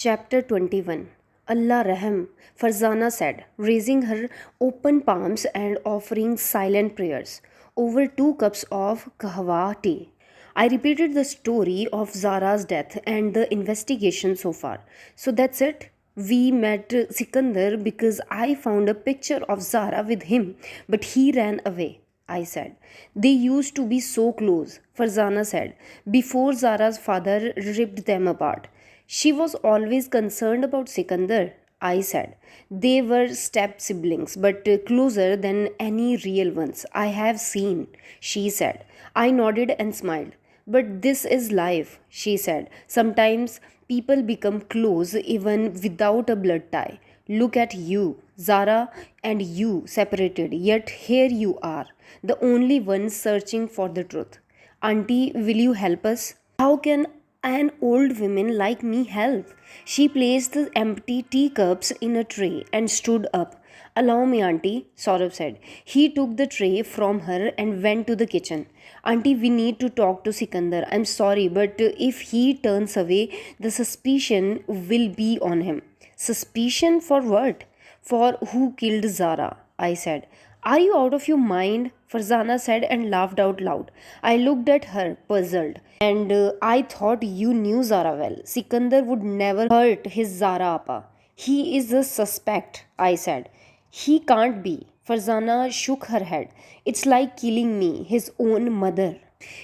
Chapter 21. Allah Raham, Farzana said, raising her open palms and offering silent prayers over 2 cups of kahwa tea. I repeated the story of Zara's death and the investigation so far. So that's it. We met Sikandar because I found a picture of Zara with him, but he ran away. I said. They used to be so close, Farzana said, before Zara's father ripped them apart. She was always concerned about Sikandar, I said. They were step siblings, but closer than any real ones I have seen, she said. I nodded and smiled. But this is life, she said. Sometimes people become close even without a blood tie. Look at you, Zara and you separated, yet here you are, the only one searching for the truth. Auntie, will you help us? How can an old woman like me help? She placed the empty teacups in a tray and stood up. Allow me, Auntie, Saurabh said. He took the tray from her and went to the kitchen. Auntie, we need to talk to Sikandar. I'm sorry, but if he turns away, the suspicion will be on him. Suspicion for what? For who killed Zara, I said. Are you out of your mind? Farzana said and laughed out loud. I looked at her, puzzled. And I thought you knew Zara well. Sikandar would never hurt his Zara appa. He is a suspect, I said. He can't be. Farzana shook her head. It's like killing me, his own mother.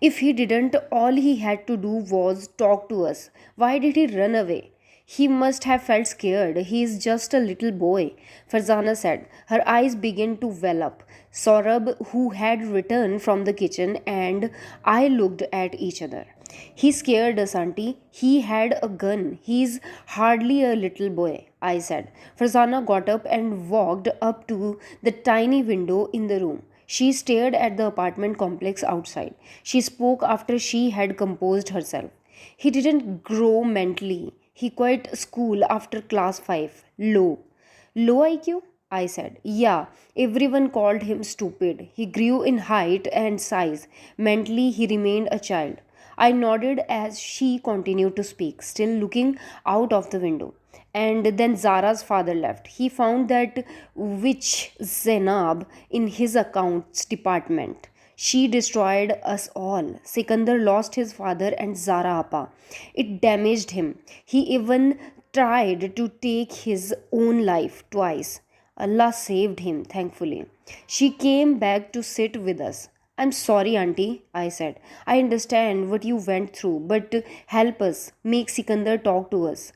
If he didn't, all he had to do was talk to us. Why did he run away? He must have felt scared. He is just a little boy, Farzana said. Her eyes began to well up. Saurabh, who had returned from the kitchen, and I looked at each other. He scared us, Auntie. He had a gun. He's hardly a little boy, I said. Farzana got up and walked up to the tiny window in the room. She stared at the apartment complex outside. She spoke after she had composed herself. He didn't grow mentally. He quit school after class 5. Low. Low IQ? I said. Yeah, everyone called him stupid. He grew in height and size. Mentally, he remained a child. I nodded as she continued to speak, still looking out of the window. And then Zara's father left. He found that witch Zainab in his accounts department. She destroyed us all. Sikandar lost his father and Zara Appa. It damaged him. He even tried to take his own life twice. Allah saved him, thankfully. She came back to sit with us. I'm sorry, Auntie, I said. I understand what you went through, but help us. Make Sikandar talk to us.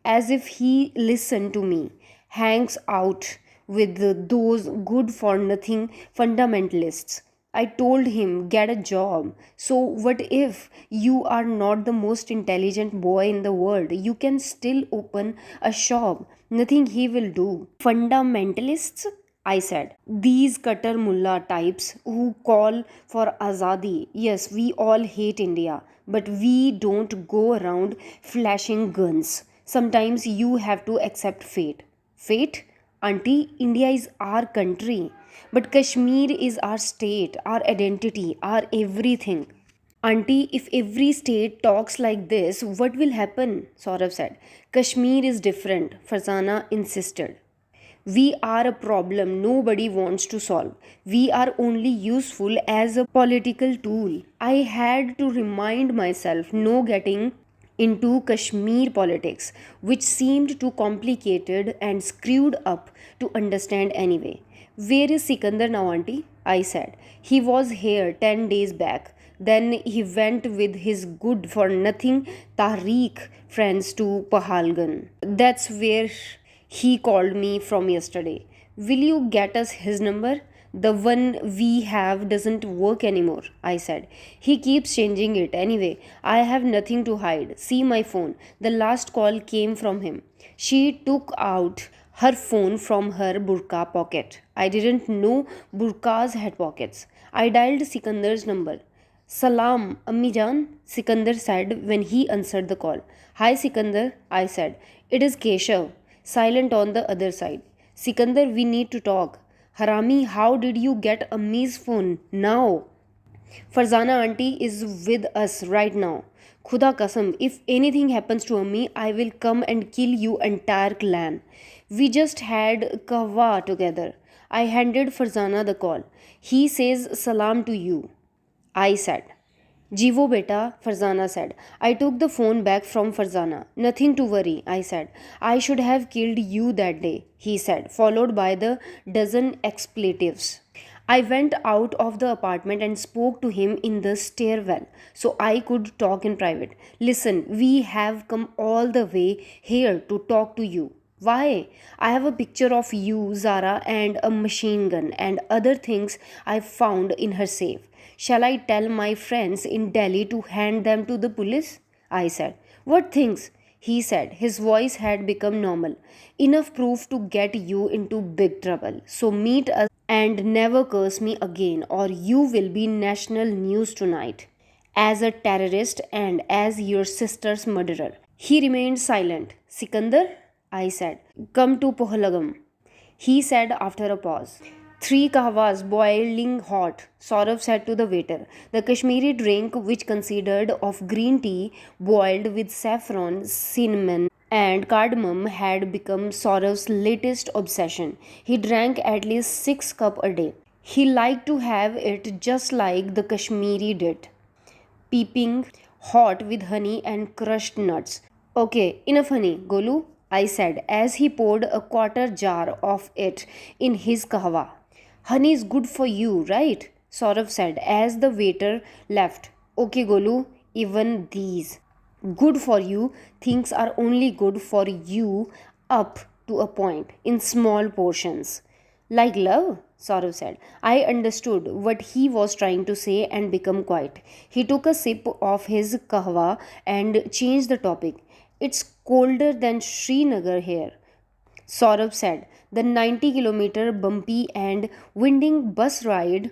As if he listened to me. Hangs out with those good for nothing fundamentalists. I told him, get a job. So, what if you are not the most intelligent boy in the world? You can still open a shop. Nothing he will do. Fundamentalists? I said. These Qatar mullah types who call for azadi. Yes, we all hate India, but we don't go around flashing guns. Sometimes you have to accept fate. Fate? Auntie, India is our country. But Kashmir is our state, our identity, our everything. Auntie, if every state talks like this, what will happen? Saurabh said. Kashmir is different, Farzana insisted. We are a problem nobody wants to solve. We are only useful as a political tool. I had to remind myself no getting into Kashmir politics, which seemed too complicated and screwed up to understand anyway. Where is Sikandar now, Auntie? I said. He was here 10 days back. Then he went with his good for nothing Tariq friends to Pahalgan. That's where he called me from yesterday. Will you get us his number? The one we have doesn't work anymore, I said. He keeps changing it anyway. I have nothing to hide. See my phone. The last call came from him. She took out her phone from her burqa pocket. I didn't know burqas had pockets. I dialed Sikandar's number. Salam, Ammi Jan, Sikandar said when he answered the call. Hi Sikandar, I said. It is Keshav. Silent on the other side. Sikandar, we need to talk. Harami, how did you get Ammi's phone now? Farzana auntie is with us right now. Khuda kasam, if anything happens to Ammi, I will come and kill you entire clan. We just had kahwa together. I handed Farzana the call. He says salam to you, I said. Jivo beta, Farzana said. I took the phone back from Farzana. Nothing to worry, I said. I should have killed you that day, he said, followed by the dozen expletives. I went out of the apartment and spoke to him in the stairwell so I could talk in private. Listen, we have come all the way here to talk to you. Why? I have a picture of you, Zara, and a machine gun and other things I found in her safe. Shall I tell my friends in Delhi to hand them to the police? I said. What things? He said. His voice had become normal. Enough proof to get you into big trouble. So meet us and never curse me again, or you will be national news tonight as a terrorist and as your sister's murderer. He remained silent. Sikandar, I said, come to Pohalagam. He said after a pause. Three kahwas boiling hot, Saurav said to the waiter. The Kashmiri drink, which consisted of green tea boiled with saffron, cinnamon, and cardamom, had become Saurav's latest obsession. He drank at least 6 cups a day. He liked to have it just like the Kashmiri did, peeping hot with honey and crushed nuts. Okay, enough honey, Golu, I said as he poured a quarter jar of it in his kahwa. Honey is good for you, right? Saurav said as the waiter left. Okay, Golu, even these good for you things are only good for you up to a point, in small portions. Like love? Saurav said. I understood what he was trying to say and became quiet. He took a sip of his kahwa and changed the topic. It's colder than Srinagar here, Saurabh said. The 90-kilometer bumpy and winding bus ride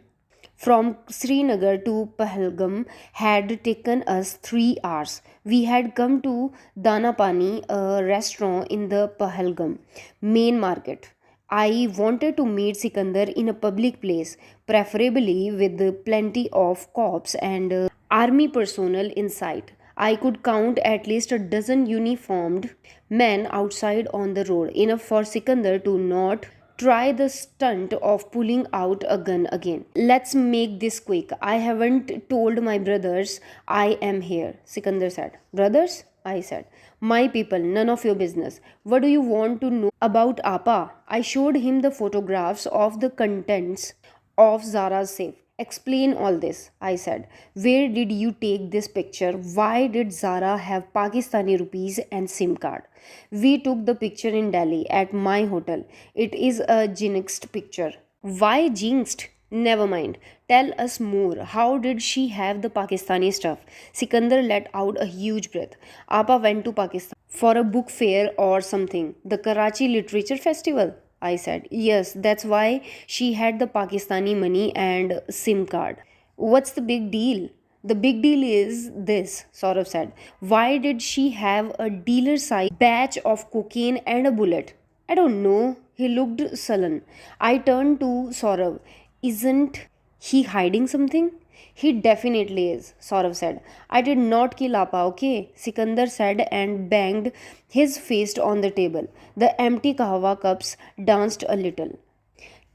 from Srinagar to Pahalgam had taken us 3 hours. We had come to Danapani, a restaurant in the Pahalgam main market. I wanted to meet Sikandar in a public place, preferably with plenty of cops and army personnel in sight. I could count at least a dozen uniformed men outside on the road, enough for Sikandar to not try the stunt of pulling out a gun again. Let's make this quick. I haven't told my brothers I am here, Sikandar said. Brothers? I said. My people, none of your business. What do you want to know about Appa? I showed him the photographs of the contents of Zara's safe. Explain all this, I said. Where did you take this picture? Why did Zara have Pakistani rupees and SIM card? We took the picture in Delhi at my hotel. It is a jinxed picture. Why jinxed? Never mind. Tell us more. How did she have the Pakistani stuff? Sikandar let out a huge breath. Appa went to Pakistan for a book fair or something. The Karachi Literature Festival, I said. Yes, that's why she had the Pakistani money and SIM card. What's the big deal? The big deal is this, Saurav said. Why did she have a dealer size batch of cocaine and a bullet? I don't know. He looked sullen. I turned to Saurav. Isn't he hiding something? He definitely is, Saurav said. I did not kill Appa, okay? Sikandar said and banged his fist on the table. The empty kahwa cups danced a little.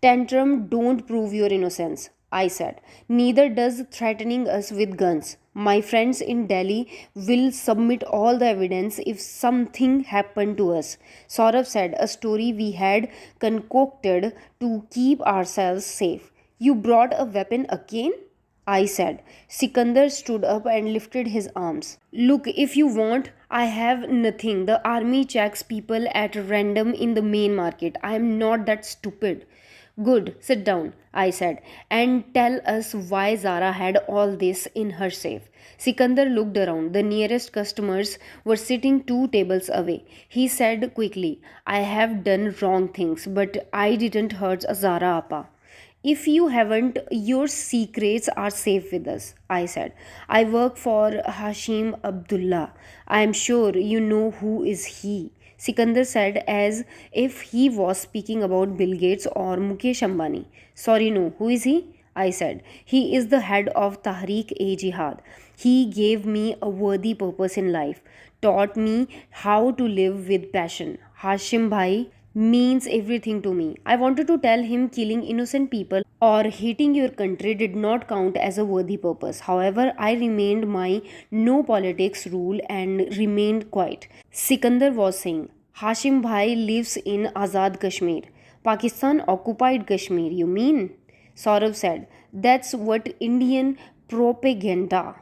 Tantrum don't prove your innocence, I said. Neither does threatening us with guns. My friends in Delhi will submit all the evidence if something happened to us. Saurav said, a story we had concocted to keep ourselves safe. You brought a weapon again? I said. Sikandar stood up and lifted his arms. Look, if you want, I have nothing. The army checks people at random in the main market. I am not that stupid. Good, sit down, I said, and tell us why Zara had all this in her safe. Sikandar looked around. The nearest customers were sitting 2 tables away. He said quickly, I have done wrong things, but I didn't hurt Zara Appa. If you haven't, your secrets are safe with us, I said. I work for Hashim Abdullah. I am sure you know who is he. Sikandar said as if he was speaking about Bill Gates or Mukesh Ambani. Sorry, no. Who is he? I said. He is the head of Tahrik-e-Jihad. He gave me a worthy purpose in life, taught me how to live with passion. Hashim Bhai means everything to me. I wanted to tell him killing innocent people or hating your country did not count as a worthy purpose. However, I remained my no politics rule and remained quiet. Sikandar was saying, Hashim Bhai lives in Azad Kashmir. Pakistan occupied Kashmir, you mean? Saurav said, that's what Indian propaganda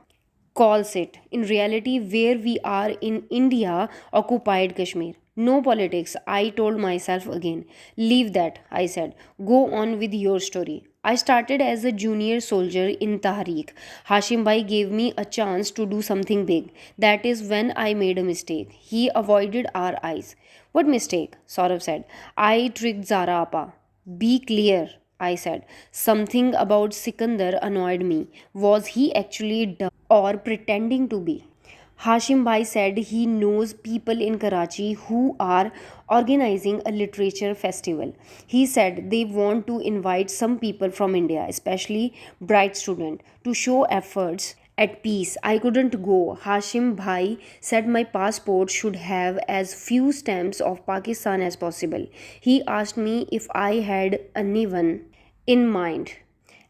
calls it. In reality, where we are in India, occupied Kashmir. No politics, I told myself again. Leave that, I said. Go on with your story. I started as a junior soldier in Tahrik. Hashim Bhai gave me a chance to do something big. That is when I made a mistake. He avoided our eyes. What mistake? Saurav said. I tricked Zara Appa. Be clear, I said. Something about Sikandar annoyed me. Was he actually dumb or pretending to be? Hashim Bhai said he knows people in Karachi who are organizing a literature festival. He said they want to invite some people from India, especially bright students, to show efforts at peace. I couldn't go. Hashim Bhai said my passport should have as few stamps of Pakistan as possible. He asked me if I had anyone in mind.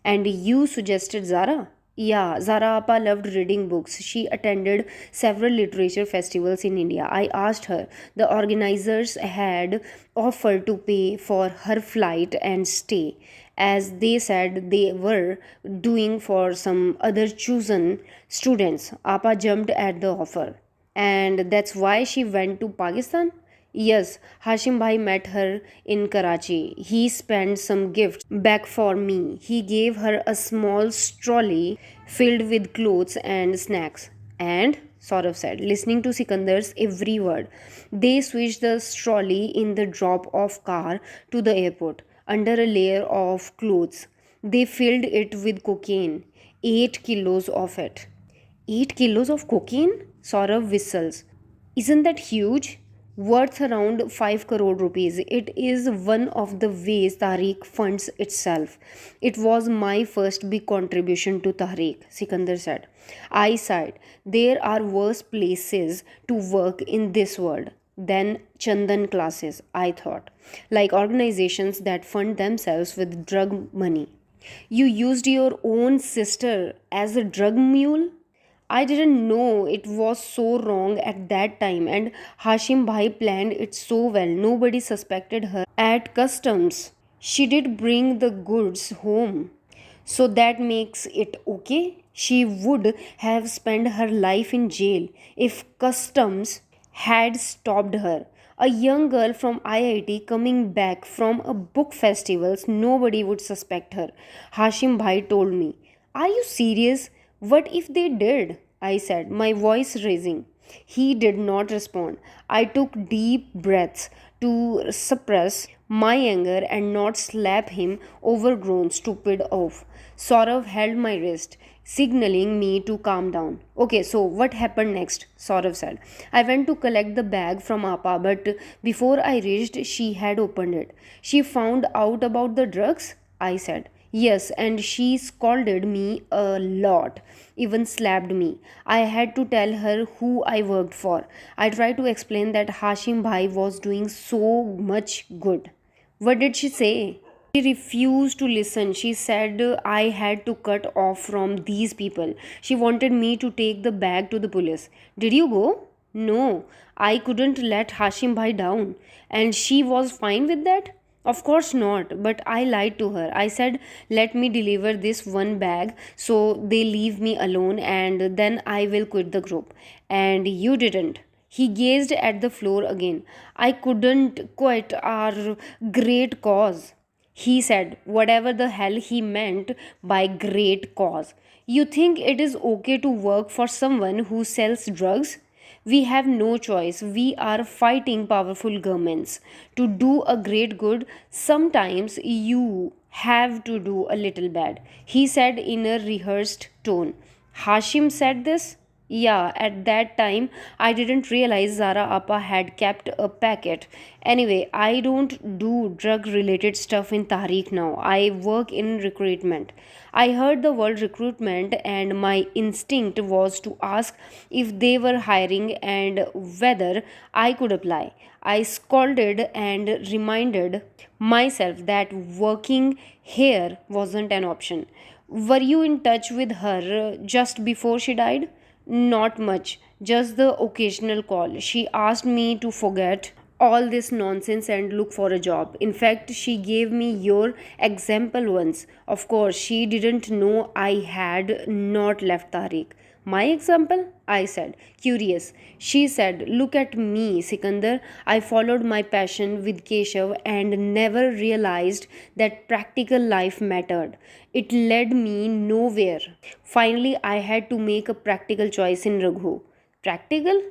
And you suggested Zara? Yeah, Zara Appa loved reading books. She attended several literature festivals in India. I asked her. The organizers had offered to pay for her flight and stay, as they said they were doing for some other chosen students. Appa jumped at the offer. And that's why she went to Pakistan? Yes, Hashim Bhai met her in Karachi. He spent some gifts back for me. He gave her a small trolley filled with clothes and snacks. And Saurav said, listening to Sikandar's every word, they switched the trolley in the drop-off car to the airport under a layer of clothes. They filled it with cocaine, 8 kilos of it. 8 kilos of cocaine? Saurav whistles. Isn't that huge? Worth around 5 crore rupees. It is one of the ways Tariq funds itself. It was my first big contribution to Tahrik, Sikandar said. I sighed. There are worse places to work in this world than Chandan classes, I thought, like organizations that fund themselves with drug money. You used your own sister as a drug mule? I didn't know it was so wrong at that time, and Hashim Bhai planned it so well. Nobody suspected her at customs. She did bring the goods home. So that makes it okay? She would have spent her life in jail if customs had stopped her. A young girl from IIT coming back from a book festival, nobody would suspect her. Hashim Bhai told me. Are you serious? What if they did? I said, my voice raising. He did not respond. I took deep breaths to suppress my anger and not slap him overgrown stupid off. Saurav held my wrist, signaling me to calm down. Okay, so what happened next? Saurav said. I went to collect the bag from Appa, but before I reached, she had opened it. She found out about the drugs? I said. Yes, and she scolded me a lot, even slapped me. I had to tell her who I worked for. I tried to explain that Hashim Bhai was doing so much good. What did she say? She refused to listen. She said I had to cut off from these people. She wanted me to take the bag to the police. Did you go? No, I couldn't let Hashim Bhai down. And she was fine with that? Of course not, but I lied to her. I said, let me deliver this one bag so they leave me alone and then I will quit the group. And you didn't. He gazed at the floor again. I couldn't quit our great cause. He said, whatever the hell he meant by great cause. You think it is okay to work for someone who sells drugs? We have no choice. We are fighting powerful governments. To do a great good, sometimes you have to do a little bad. He said in a rehearsed tone. Hashim said this? Yeah, at that time, I didn't realize Zara Appa had kept a packet. Anyway, I don't do drug related stuff in Tahrik now. I work in recruitment. I heard the word recruitment, and my instinct was to ask if they were hiring and whether I could apply. I scolded and reminded myself that working here wasn't an option. Were you in touch with her just before she died? Not much, just the occasional call. She asked me to forget all this nonsense and look for a job. In fact, she gave me your example once. Of course, she didn't know I had not left Tariq. My example? I said, curious. She said, look at me, Sikandar. I followed my passion with Keshav and never realized that practical life mattered. It led me nowhere. Finally, I had to make a practical choice in Raghu. Practical?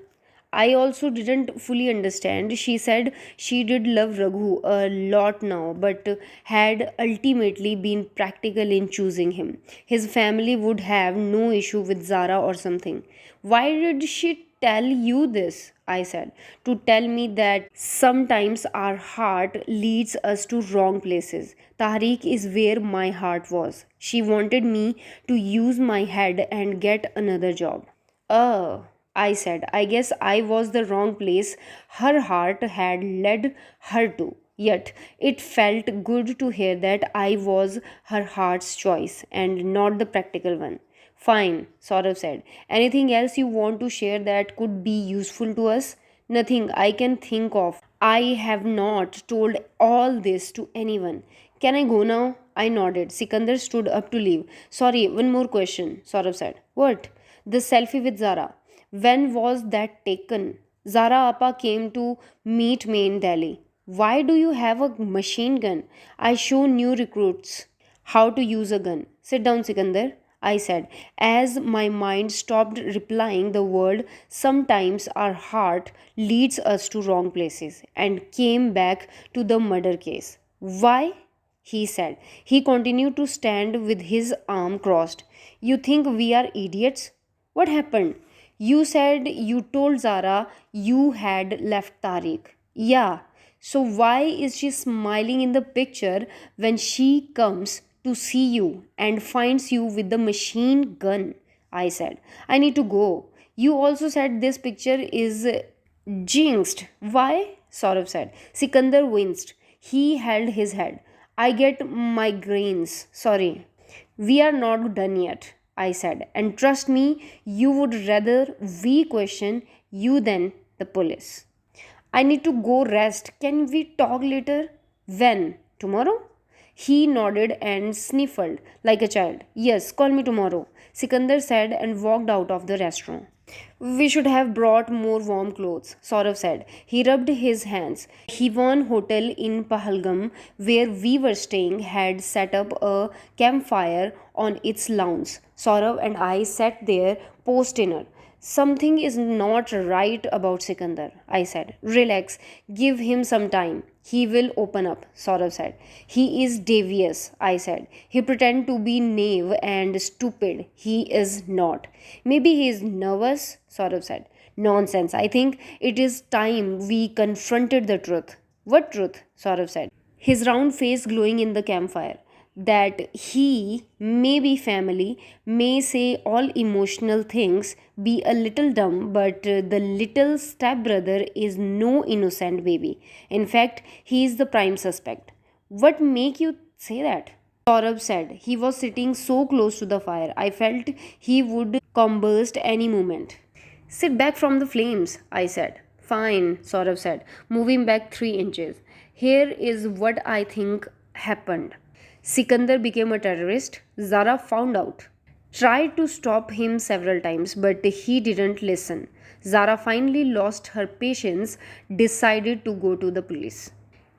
I also didn't fully understand. She said she did love Raghu a lot now, but had ultimately been practical in choosing him. His family would have no issue with Zara or something. Why did she tell you this? I said. To tell me that sometimes our heart leads us to wrong places. Tahrik is where my heart was. She wanted me to use my head and get another job. Oh, I said, I guess I was the wrong place her heart had led her to. Yet it felt good to hear that I was her heart's choice and not the practical one. Fine, Saurav said. Anything else you want to share that could be useful to us? Nothing I can think of. I have not told all this to anyone. Can I go now? I nodded. Sikandar stood up to leave. Sorry, one more question, Saurav said. What? The selfie with Zara. When was that taken? Zara Appa came to meet me in Delhi. Why do you have a machine gun? I show new recruits how to use a gun. Sit down, Sikandar, I said, as my mind stopped replying the word. Sometimes our heart leads us to wrong places, and came back to the murder case. Why? He said. He continued to stand with his arm crossed. You think we are idiots? What happened? You said you told Zara you had left Tariq. Yeah. So why is she smiling in the picture when she comes to see you and finds you with the machine gun? I said. I need to go. You also said this picture is jinxed. Why? Saurav said. Sikandar winced. He held his head. I get migraines. Sorry. We are not done yet, I said. And trust me, you would rather we question you than the police. I need to go rest. Can we talk later? When? Tomorrow? He nodded and sniffled like a child. Yes, call me tomorrow, Sikandar said and walked out of the restaurant. We should have brought more warm clothes, Saurav said. He rubbed his hands. One hotel in Pahalgam, where we were staying, had set up a campfire on its lawns. Saurav and I sat there post dinner. Something is not right about Sikandar, I said. Relax, give him some time. He will open up, Saurav said. He is devious, I said. He pretend to be naive and stupid. He is not. Maybe he is nervous, Saurav said. Nonsense. I think it is time we confronted the truth. What truth? Saurav said, his round face glowing in the campfire. That he may be family, may say all emotional things, be a little dumb, but the little stepbrother is no innocent baby. In fact, he is the prime suspect. What make you say that? Saurabh said. He was sitting so close to the fire. I felt he would combust any moment. Sit back from the flames, I said. Fine, Saurabh said, moving back 3 inches. Here is what I think happened. Sikandar became a terrorist. Zara found out. Tried to stop him several times, but he didn't listen. Zara finally lost her patience, decided to go to the police.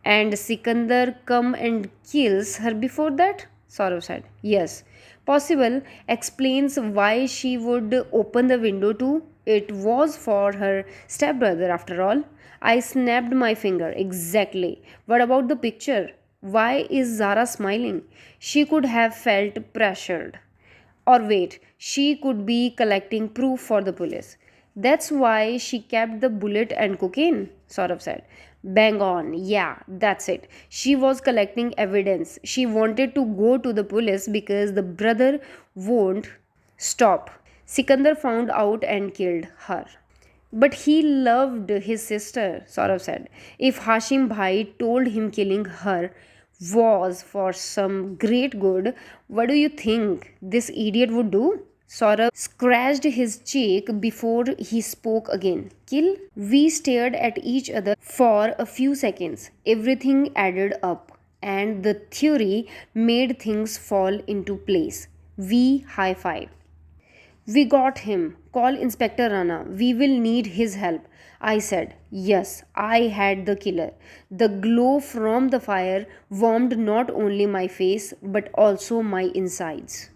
And Sikandar come and kills her before that? Saurav said. Yes. Possible explains why she would open the window too. It was for her stepbrother after all. I snapped my finger. Exactly. What about the picture? Why is Zara smiling? She could have felt pressured. Or wait, she could be collecting proof for the police. That's why she kept the bullet and cocaine, Saurav said. Bang on, yeah, that's it. She was collecting evidence. She wanted to go to the police because the brother won't stop. Sikandar found out and killed her. But he loved his sister, Saurav said. If Hashim Bhai told him killing her was for some great good, what do you think this idiot would do? Saurav scratched his cheek before he spoke again. Kill? We stared at each other for a few seconds. Everything added up, and the theory made things fall into place. We high fived. We got him. Call Inspector Rana. We will need his help. I said, yes, I had the killer. The glow from the fire warmed not only my face but also my insides.